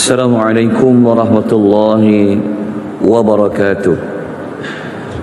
Assalamualaikum warahmatullahi wabarakatuh.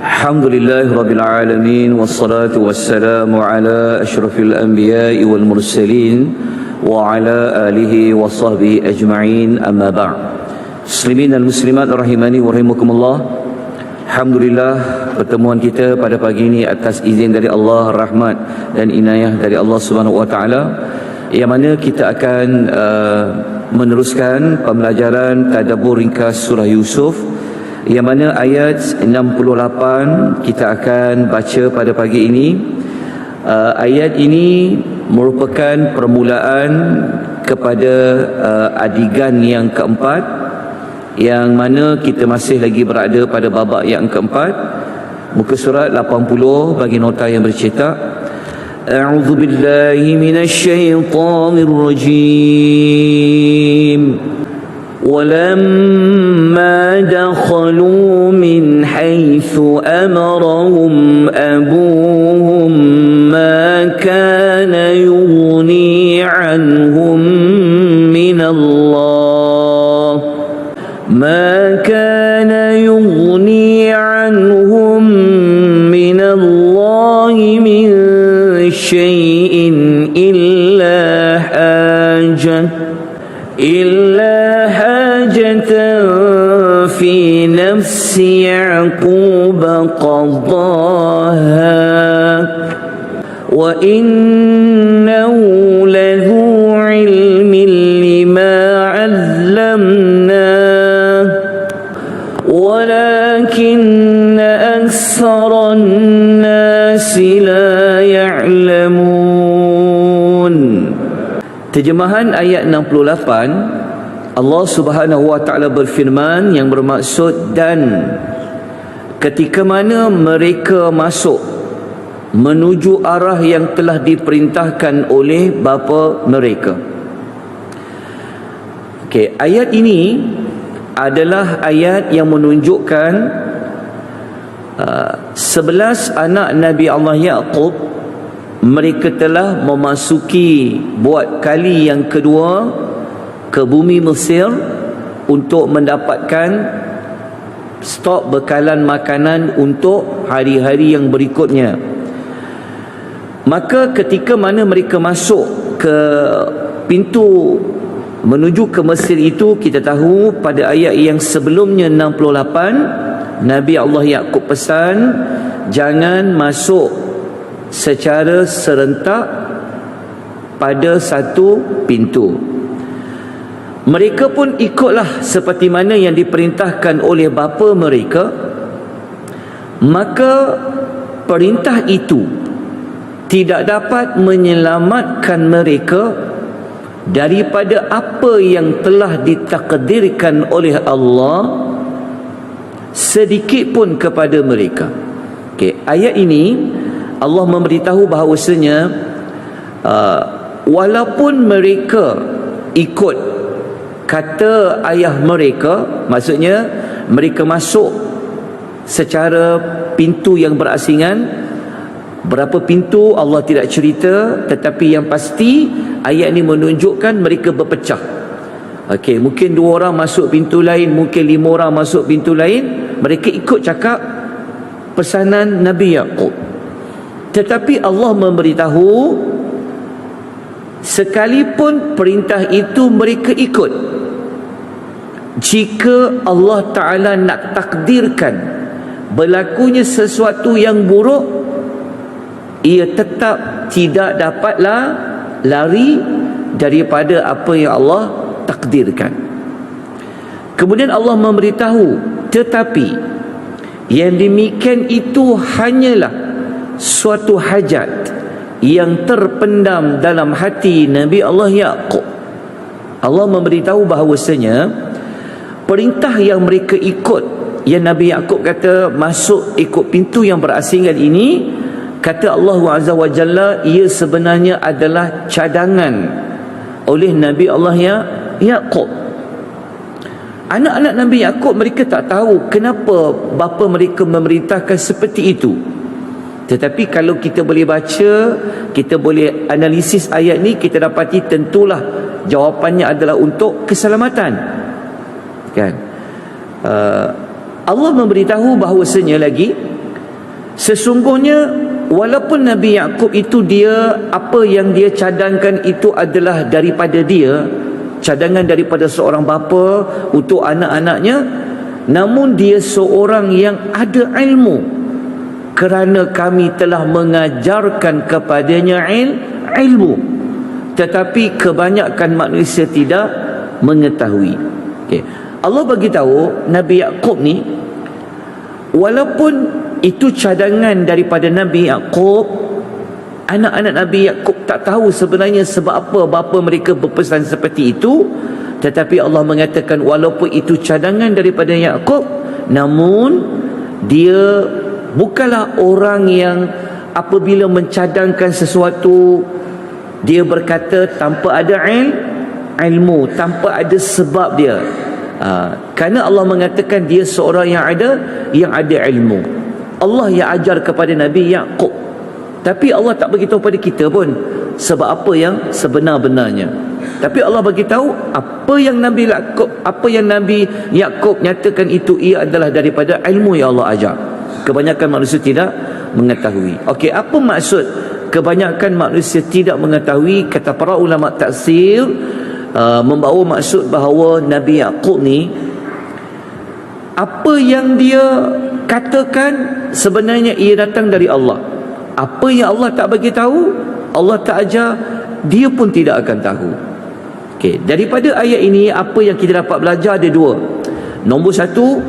Alhamdulillah rabbil alamin, wassalatu wassalamu ala asyrafil anbiya'i wal mursalin wa ala alihi wa sahbihi ajma'in, amma ba'd. Muslimin dan muslimat rahimani wa rahimakumullah. Alhamdulillah, pertemuan kita pada pagi ini atas izin dari Allah, rahmat dan inayah dari Allah Subhanahu wa taala, yang mana kita akan meneruskan pembelajaran tadabbur ringkas surah Yusuf, yang mana ayat 68 kita akan baca pada pagi ini. Ayat ini merupakan permulaan kepada adegan yang keempat, yang mana kita masih lagi berada pada babak yang keempat. Muka surat 80 bagi nota yang bercetak. أعوذ بالله من الشيطان الرجيم ولما دخلوا من حيث أمرهم أبوهم ما كان يغني عنهم من الله شيء إلا حاجة في نفس يعقوب قضاها وإنه لذو علم لما علمناه ولكن أكثر الناس لا يعلمون. Terjemahan ayat 68, Allah Subhanahu wa taala berfirman yang bermaksud, dan ketika mana mereka masuk menuju arah yang telah diperintahkan oleh bapa mereka. Okey, ayat ini adalah ayat yang menunjukkan 11 anak Nabi Allah Yaqub, mereka telah memasuki buat kali yang kedua ke bumi Mesir untuk mendapatkan stok bekalan makanan untuk hari-hari yang berikutnya. Maka ketika mana mereka masuk ke pintu menuju ke Mesir itu, kita tahu pada ayat yang sebelumnya 68, Nabi Allah Yaqub pesan jangan masuk secara serentak pada satu pintu. Mereka pun ikutlah seperti mana yang diperintahkan oleh bapa mereka. Maka perintah itu tidak dapat menyelamatkan mereka daripada apa yang telah ditakdirkan oleh Allah sedikit pun kepada mereka. Okey, ayat ini Allah memberitahu bahawasanya walaupun mereka ikut kata ayah mereka, maksudnya mereka masuk secara pintu yang berasingan. Berapa pintu Allah tidak cerita, tetapi yang pasti ayat ini menunjukkan mereka berpecah. Okey, mungkin 2 orang masuk pintu lain, mungkin 5 orang masuk pintu lain. Mereka ikut cakap pesanan Nabi Yaqub. Tetapi Allah memberitahu sekalipun perintah itu mereka ikut, jika Allah Ta'ala nak takdirkan berlakunya sesuatu yang buruk, ia tetap tidak dapatlah lari daripada apa yang Allah takdirkan. Kemudian Allah memberitahu, tetapi yang demikian itu hanyalah suatu hajat yang terpendam dalam hati Nabi Allah Yaqub. Allah memberitahu bahawasanya perintah yang mereka ikut, yang Nabi Yaqub kata masuk ikut pintu yang berasingan ini, kata Allah Azza wa Jalla, ia sebenarnya adalah cadangan oleh Nabi Allah Yaqub. Anak-anak Nabi Yaqub, mereka tak tahu kenapa bapa mereka memerintahkan seperti itu. Tetapi kalau kita boleh baca, kita boleh analisis ayat ni, kita dapati tentulah jawapannya adalah untuk keselamatan. kan. Allah memberitahu bahawasanya lagi, sesungguhnya walaupun Nabi Yaqub itu dia, apa yang dia cadangkan itu adalah daripada dia, cadangan daripada seorang bapa untuk anak-anaknya, namun dia seorang yang ada ilmu, kerana kami telah mengajarkan kepadanya ilmu, tetapi kebanyakan manusia tidak mengetahui. Allah bagi tahu Nabi Yaqub ni, walaupun itu cadangan daripada Nabi Yaqub, anak-anak Nabi Yaqub tak tahu sebenarnya sebab apa bapa mereka berpesan seperti itu, tetapi Allah mengatakan walaupun itu cadangan daripada Yaqub, namun dia bukanlah orang yang apabila mencadangkan sesuatu dia berkata tanpa ada ilmu, tanpa ada sebab dia. Kerana Allah mengatakan dia seorang yang ada ilmu. Allah yang ajar kepada Nabi Yaqub, tapi Allah tak beritahu pada kita pun sebab apa yang sebenar-benarnya. Tapi Allah bagi tahu apa yang Nabi Yaqub nyatakan itu ia adalah daripada ilmu yang Allah ajar. Kebanyakan manusia tidak mengetahui. Okey, apa maksud kebanyakan manusia tidak mengetahui? Kata para ulama tafsir, membawa maksud bahawa Nabi Yaqub ni, apa yang dia katakan sebenarnya ia datang dari Allah. Apa yang Allah tak bagi tahu, Allah tak ajar, dia pun tidak akan tahu. Okey, daripada ayat ini apa yang kita dapat belajar ada dua. Nombor satu,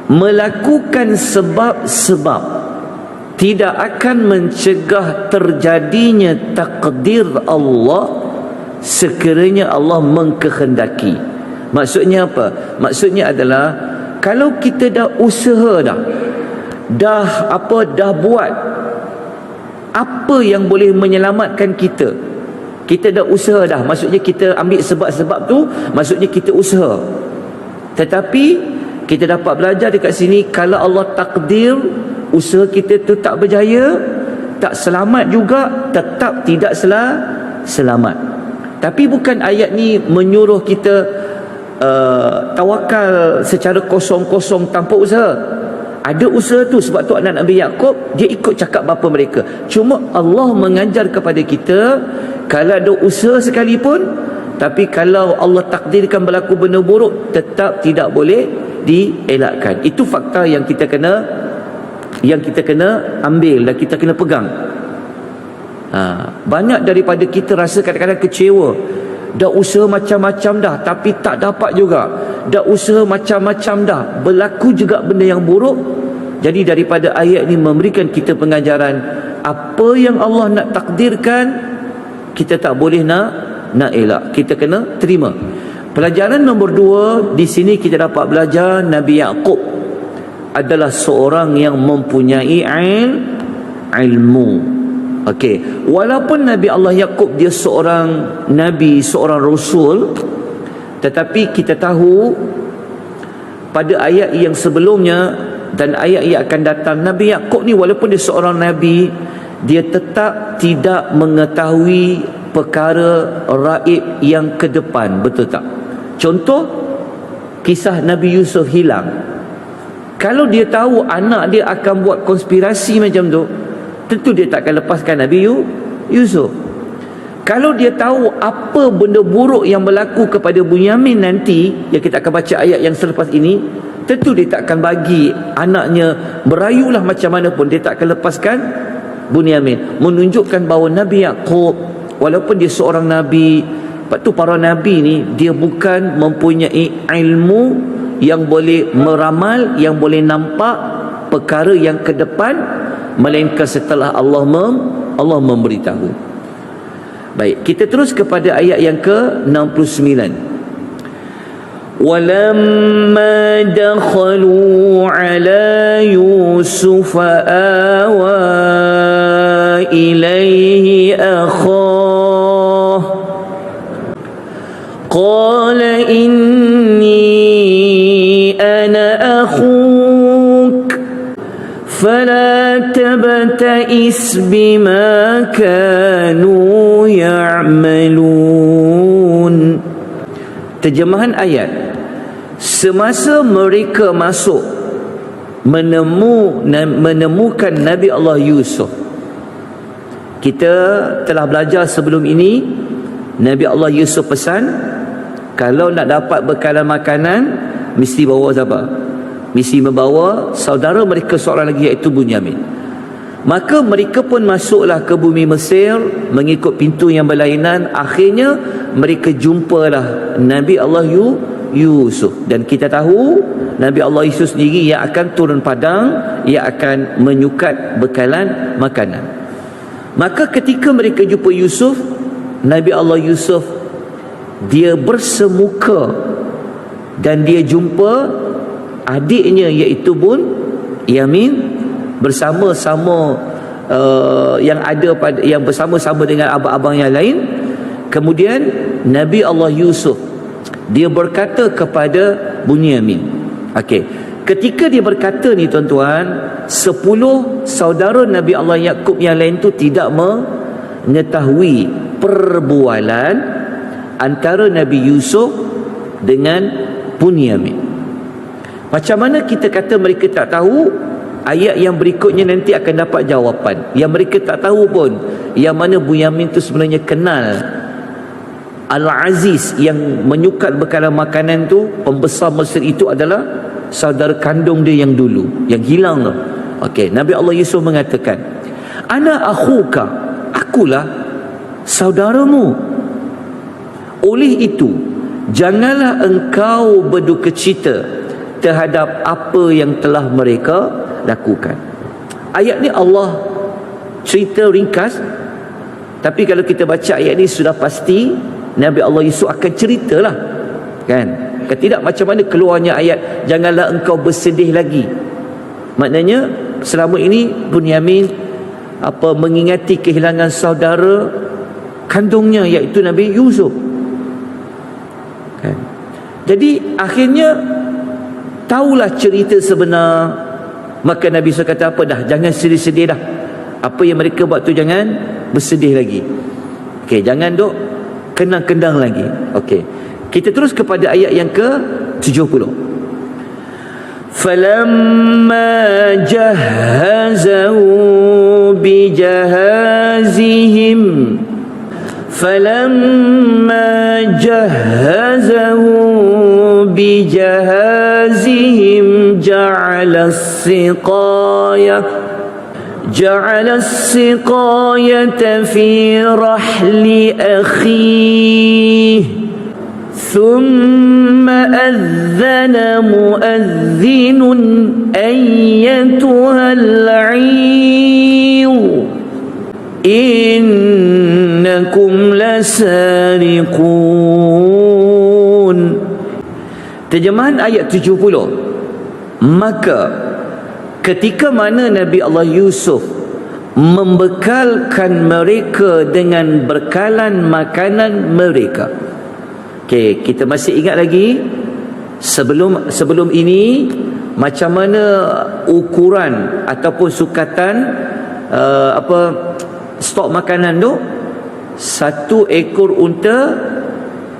melakukan sebab-sebab tidak akan mencegah terjadinya takdir Allah sekiranya Allah mengkehendaki. Maksudnya apa? Maksudnya adalah kalau kita dah usaha dah buat apa yang boleh menyelamatkan kita, kita dah usaha dah, maksudnya kita ambil sebab-sebab tu, maksudnya kita usaha, tetapi kita dapat belajar dekat sini, kalau Allah takdir usaha kita tu tak berjaya, tak selamat juga, tetap tidak selamat. Tapi bukan ayat ni menyuruh kita tawakal secara kosong-kosong tanpa usaha. Ada usaha tu, sebab tu anak Nabi Yaqub dia ikut cakap bapa mereka. Cuma Allah mengajar kepada kita, kalau ada usaha sekalipun, tapi kalau Allah takdirkan berlaku benda buruk, tetap tidak boleh dielakkan. Itu fakta yang kita kena ambil dan kita kena pegang. Banyak daripada kita rasa kadang-kadang kecewa, dah usaha macam-macam dah tapi tak dapat juga, dah usaha macam-macam dah berlaku juga benda yang buruk. Jadi daripada ayat ni memberikan kita pengajaran, apa yang Allah nak takdirkan kita tak boleh nak elak, kita kena terima. Pelajaran nombor dua, di sini kita dapat belajar Nabi Yaqub adalah seorang yang mempunyai ilmu. Okey, walaupun Nabi Allah Yaqub dia seorang nabi, seorang rasul, tetapi kita tahu pada ayat yang sebelumnya dan ayat yang akan datang, Nabi Yaqub ni walaupun dia seorang nabi, dia tetap tidak mengetahui perkara raib yang ke depan, betul tak? Contoh kisah Nabi Yusuf hilang. Kalau dia tahu anak dia akan buat konspirasi macam tu, tentu dia tak akan lepaskan Nabi Yusuf. Kalau dia tahu apa benda buruk yang berlaku kepada Bunyamin nanti, yang kita akan baca ayat yang selepas ini, tentu dia tak akan bagi anaknya berayulah macam mana pun, dia tak akan lepaskan Bunyamin. Menunjukkan bahawa Nabi Yaqub walaupun dia seorang nabi, lepas tu para nabi ni dia bukan mempunyai ilmu yang boleh meramal, yang boleh nampak perkara yang ke depan, melainkan setelah Allah memberitahu. Baik, kita terus kepada ayat yang ke-69. Walamma dakhalu ala Yusuf awa ilaihi akhah qala inni ana akhuk fala tabta'is bima kanu ya'malun. Terjemahan ayat, semasa mereka masuk menemukan Nabi Allah Yusuf. Kita telah belajar sebelum ini, Nabi Allah Yusuf pesan, kalau nak dapat bekalan makanan, mesti bawa siapa? Mesti membawa saudara mereka seorang lagi, iaitu Bunyamin. Maka mereka pun masuklah ke bumi Mesir mengikut pintu yang berlainan. Akhirnya mereka jumpalah Nabi Allah Yusuf. Dan kita tahu Nabi Allah Yusuf sendiri yang akan turun padang, ia akan menyukat bekalan makanan. Maka ketika mereka jumpa Yusuf, Nabi Allah Yusuf dia bersemuka dan dia jumpa adiknya, iaitu Yamin, bersama-sama yang bersama-sama dengan abang-abang yang lain. Kemudian Nabi Allah Yusuf dia berkata kepada Bunyamin. Okey, ketika dia berkata ni tuan-tuan, 10 saudara Nabi Allah Yaqub yang lain tu tidak mengetahui perbualan antara Nabi Yusuf dengan Bunyamin. Macam mana kita kata mereka tak tahu? Ayat yang berikutnya nanti akan dapat jawapan. Yang mereka tak tahu pun yang mana Bunyamin tu sebenarnya kenal Al-Aziz yang menyukat bekalan makanan tu, pembesar Mesir itu adalah saudara kandung dia yang dulu, yang hilang tu. Okey, Nabi Allah Yusuf mengatakan, ana akhuka, akulah saudaramu. Oleh itu, janganlah engkau berduka cita terhadap apa yang telah mereka lakukan. Ayat ni Allah cerita ringkas, tapi kalau kita baca ayat ni sudah pasti Nabi Allah Yusuf akan ceritalah, kan? Tidak macam mana keluarnya ayat janganlah engkau bersedih lagi. Maknanya selama ini Bunyamin mengingati kehilangan saudara kandungnya, iaitu Nabi Yusuf, kan? Jadi akhirnya tahulah cerita sebenar. Maka Nabi Yusuf kata apa dah, jangan sedih-sedih dah. Apa yang mereka buat tu jangan bersedih lagi. Okey, jangan duk kenang-kendang lagi. Okey, kita terus kepada ayat yang ke-70. Falamma jahazahu bijahazihim جعل السقاية في رحل أخيه ثم أذن مؤذن أيتها العير إنكم لسارقون. Terjemahan ayat 70. Maka ketika mana Nabi Allah Yusuf membekalkan mereka dengan bekalan makanan mereka. Okey, kita masih ingat lagi sebelum ini macam mana ukuran ataupun sukatan stok makanan tu. 1 ekor unta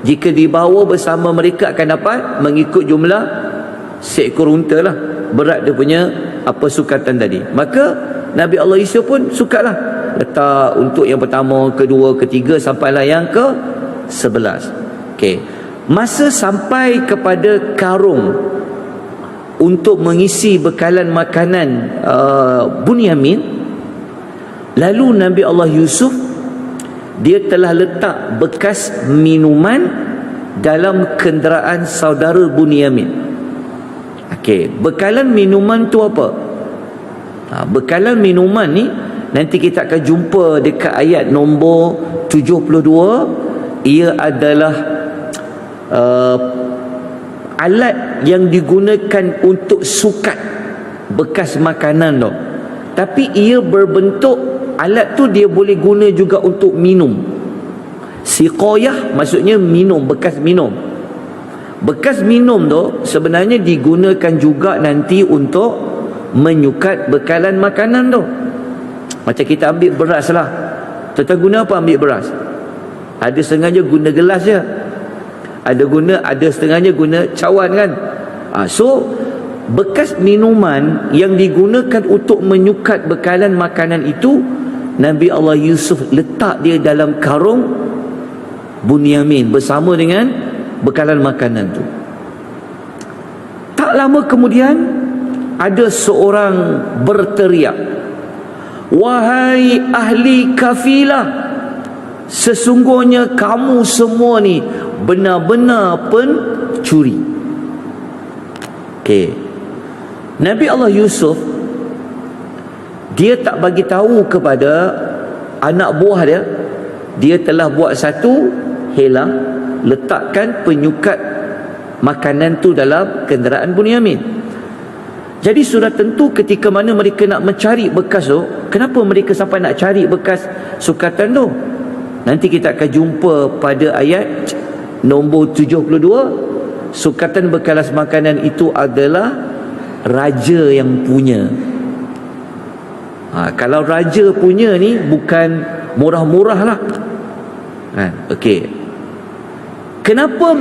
jika dibawa bersama mereka akan dapat mengikut jumlah seekor unta lah, berat dia punya sukatan tadi. Maka Nabi Allah Yusuf pun sukatlah letak untuk yang pertama, kedua, ketiga sampailah yang ke-11. Okey, masa sampai kepada karung untuk mengisi bekalan makanan Bunyamin, lalu Nabi Allah Yusuf dia telah letak bekas minuman dalam kenderaan saudara Bunyamin. Okey, bekalan minuman tu apa? Bekalan minuman ni nanti kita akan jumpa dekat ayat nombor 72. Ia adalah alat yang digunakan untuk sukat bekas makanan tu. Tapi ia berbentuk, alat tu dia boleh guna juga untuk minum. Siqayah maksudnya minum, bekas minum. Bekas minum tu sebenarnya digunakan juga nanti untuk menyukat bekalan makanan tu. Macam kita ambil beras lah, tuan guna apa ambil beras? Ada sengaja guna gelas je. Ada setengahnya guna cawan kan. So bekas minuman yang digunakan untuk menyukat bekalan makanan itu, Nabi Allah Yusuf letak dia dalam karung Bunyamin bersama dengan bekalan makanan tu. Tak lama kemudian ada seorang berteriak, "Wahai ahli kafilah, sesungguhnya kamu semua ni benar-benar pencuri." Okey. Nabi Allah Yusuf dia tak bagi tahu kepada anak buah dia telah buat satu helah, letakkan penyukat makanan tu dalam kenderaan Bunyamin. Jadi sudah tentu ketika mana mereka nak mencari bekas tu, kenapa mereka sampai nak cari bekas sukatan tu? Nanti kita akan jumpa pada ayat nombor 72. Sukatan bekalas makanan itu adalah raja yang punya. Kalau raja punya ni bukan murah-murah lah kan? Okey. Kenapa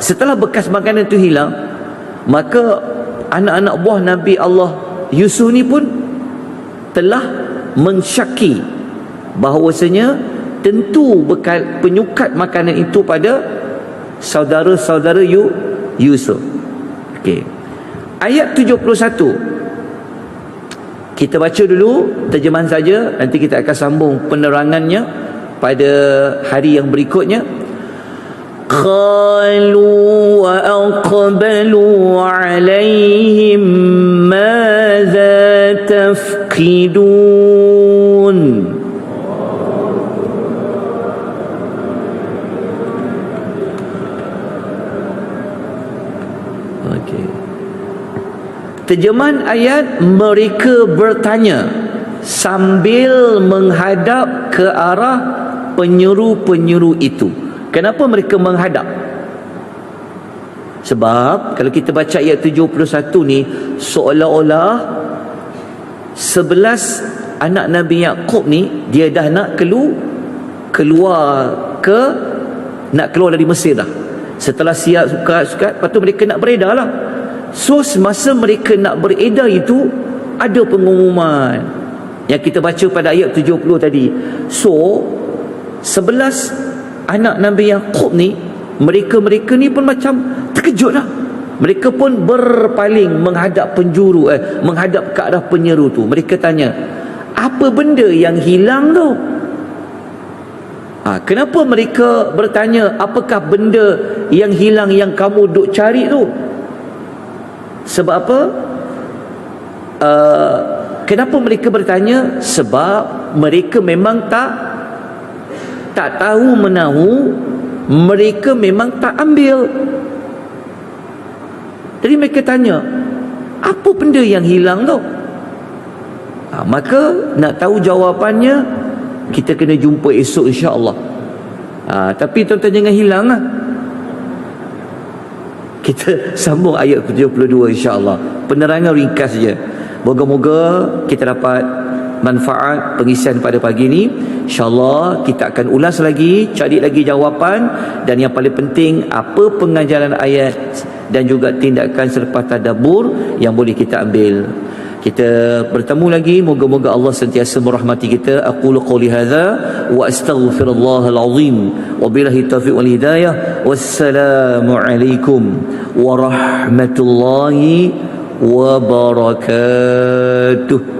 setelah bekas makanan itu hilang, maka anak-anak buah Nabi Allah Yusuf ni pun telah mensyaki bahawasanya tentu bekal penyukat makanan itu pada saudara-saudara Yusuf. Okey. Ayat 71 kita baca dulu terjemahan saja, nanti kita akan sambung penerangannya pada hari yang berikutnya. Qalu wa aqbalu alaihim madza tafqidun. Okey. Terjemahan ayat, mereka bertanya sambil menghadap ke arah penyeru-penyeru itu. Kenapa mereka menghadap? Sebab kalau kita baca ayat 71 ni, seolah-olah 11 anak Nabi Yaqub ni dia dah nak keluar dari Mesir dah. Setelah siap sukat, lepas tu mereka nak beredar lah. So semasa mereka nak beredar itu, ada pengumuman yang kita baca pada ayat 70 tadi. So 11 anak Nabi Yaqub ni, mereka ni pun macam terkejut lah. Mereka pun berpaling menghadap menghadap ke arah penyeru tu. Mereka tanya, apa benda yang hilang tu? Kenapa mereka bertanya, apakah benda yang hilang yang kamu duk cari tu? Sebab apa? Kenapa mereka bertanya? Sebab mereka memang tak tahu menahu, mereka memang tak ambil. Jadi mereka tanya, apa benda yang hilang tu? Maka nak tahu jawapannya, kita kena jumpa esok insya-Allah. Tapi tuan-tuan jangan hilang lah. Kita sambung ayat 72 insya-Allah. Penerangan ringkas saja. Moga-moga kita dapat manfaat pengisian pada pagi ini. InsyaAllah kita akan ulas lagi, cari lagi jawapan, dan yang paling penting apa pengajaran ayat dan juga tindakan selepas tadabbur yang boleh kita ambil. Kita bertemu lagi, moga-moga Allah sentiasa merahmati kita. Aqulu qouli hadza wa astaghfirullahal azim wa billahi taufiq wal hidayah. Wassalamu alaikum warahmatullahi wabarakatuh.